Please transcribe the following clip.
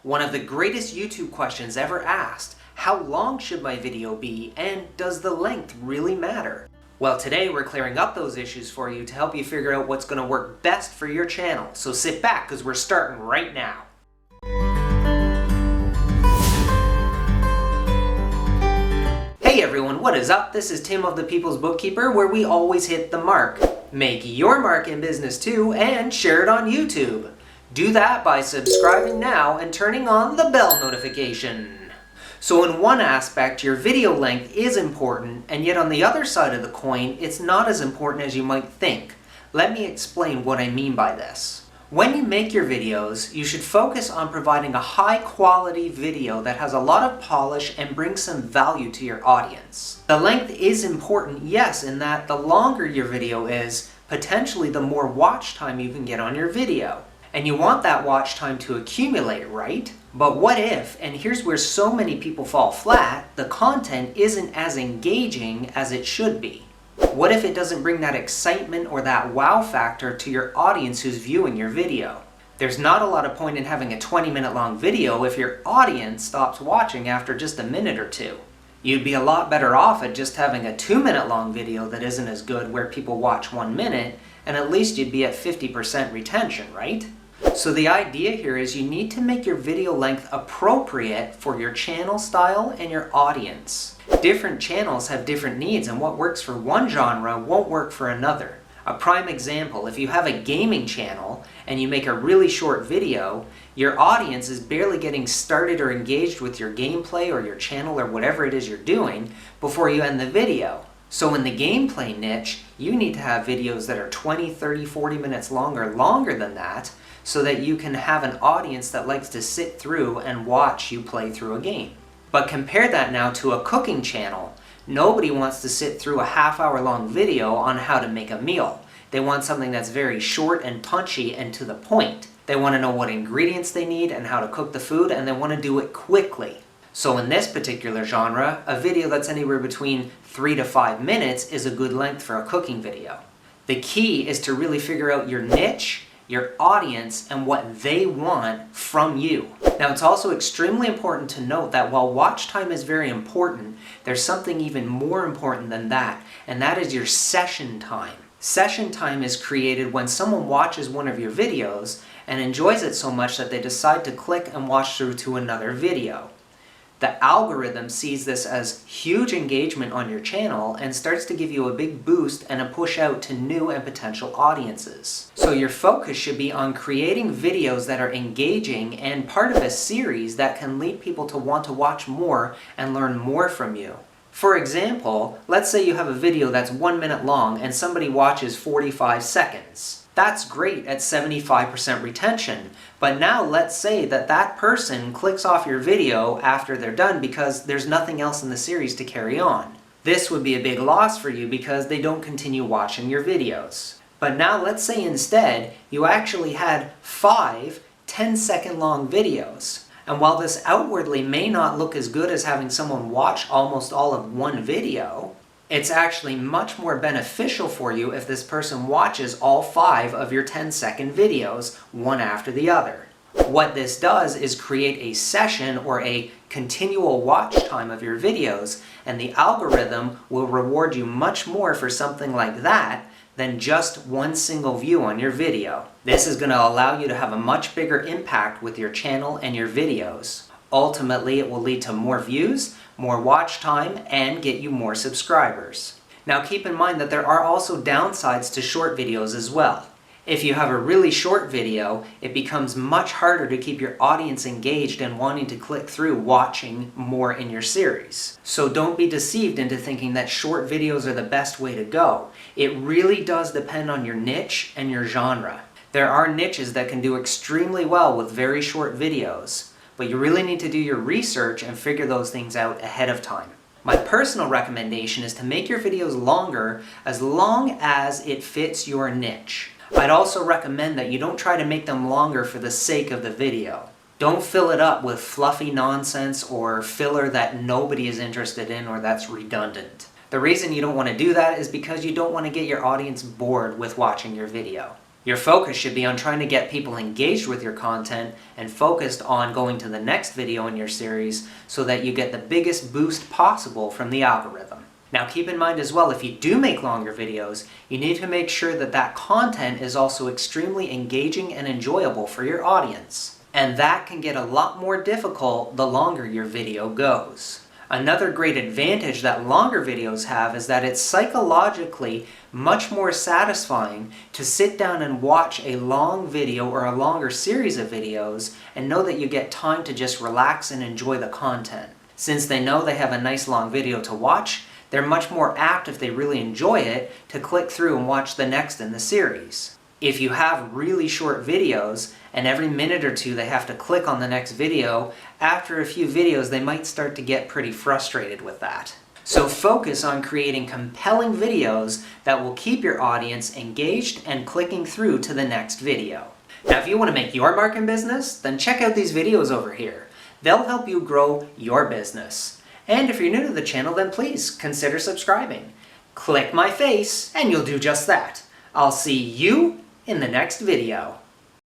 One of the greatest YouTube questions ever asked: how long should my video be, and does the length really matter? Well, today we're clearing up those issues for you to help you figure out what's going to work best for your channel. So sit back, because we're starting right now. Hey everyone, what is up? This is Tim of the People's Bookkeeper, where we always hit the mark. Make your mark in business too, and share it on YouTube. Do that by subscribing now and turning on the bell notification. So in one aspect, your video length is important, and yet on the other side of the coin, it's not as important as you might think. Let me explain what I mean by this. When you make your videos, you should focus on providing a high-quality video that has a lot of polish and brings some value to your audience. The length is important, yes, in that the longer your video is, potentially the more watch time you can get on your video. And you want that watch time to accumulate, right? But what if, and here's where so many people fall flat, the content isn't as engaging as it should be? What if it doesn't bring that excitement or that wow factor to your audience who's viewing your video? There's not a lot of point in having a 20-minute long video if your audience stops watching after just a minute or two. You'd be a lot better off at just having a 2-minute long video that isn't as good where people watch 1 minute, and at least you'd be at 50% retention, right? So the idea here is you need to make your video length appropriate for your channel style and your audience. Different channels have different needs, and what works for one genre won't work for another. A prime example, if you have a gaming channel and you make a really short video, your audience is barely getting started or engaged with your gameplay or your channel or whatever it is you're doing before you end the video. So in the gameplay niche, you need to have videos that are 20, 30, 40 minutes long or longer than that, so that you can have an audience that likes to sit through and watch you play through a game. But compare that now to a cooking channel. Nobody wants to sit through a half-hour long video on how to make a meal. They want something that's very short and punchy and to the point. They want to know what ingredients they need and how to cook the food, and they want to do it quickly. So in this particular genre, a video that's anywhere between 3 to 5 minutes is a good length for a cooking video. The key is to really figure out your niche, your audience, and what they want from you. Now, it's also extremely important to note that while watch time is very important, there's something even more important than that, and that is your session time. Session time is created when someone watches one of your videos and enjoys it so much that they decide to click and watch through to another video. The algorithm sees this as huge engagement on your channel and starts to give you a big boost and a push out to new and potential audiences. So your focus should be on creating videos that are engaging and part of a series that can lead people to want to watch more and learn more from you. For example, let's say you have a video that's 1 minute long and somebody watches 45 seconds. That's great at 75% retention, but now let's say that that person clicks off your video after they're done because there's nothing else in the series to carry on. This would be a big loss for you because they don't continue watching your videos. But now let's say instead you actually had 5 10-second long videos. And while this outwardly may not look as good as having someone watch almost all of one video, it's actually much more beneficial for you if this person watches all 5 of your 10-second videos, one after the other. What this does is create a session or a continual watch time of your videos, and the algorithm will reward you much more for something like that than just one single view on your video. This is going to allow you to have a much bigger impact with your channel and your videos. Ultimately, it will lead to more views, more watch time, and get you more subscribers. Now keep in mind that there are also downsides to short videos as well. If you have a really short video, it becomes much harder to keep your audience engaged and wanting to click through watching more in your series. So don't be deceived into thinking that short videos are the best way to go. It really does depend on your niche and your genre. There are niches that can do extremely well with very short videos, but you really need to do your research and figure those things out ahead of time. My personal recommendation is to make your videos longer as long as it fits your niche. I'd also recommend that you don't try to make them longer for the sake of the video. Don't fill it up with fluffy nonsense or filler that nobody is interested in or that's redundant. The reason you don't want to do that is because you don't want to get your audience bored with watching your video. Your focus should be on trying to get people engaged with your content and focused on going to the next video in your series so that you get the biggest boost possible from the algorithm. Now keep in mind as well, if you do make longer videos, you need to make sure that that content is also extremely engaging and enjoyable for your audience. And that can get a lot more difficult the longer your video goes. Another great advantage that longer videos have is that it's psychologically much more satisfying to sit down and watch a long video or a longer series of videos and know that you get time to just relax and enjoy the content. Since they know they have a nice long video to watch, they're much more apt, if they really enjoy it, to click through and watch the next in the series. If you have really short videos, and every minute or two they have to click on the next video, after a few videos they might start to get pretty frustrated with that. So focus on creating compelling videos that will keep your audience engaged and clicking through to the next video. Now if you want to make your mark in business, then check out these videos over here. They'll help you grow your business. And if you're new to the channel, then please consider subscribing. Click my face and you'll do just that. I'll see you in the next video.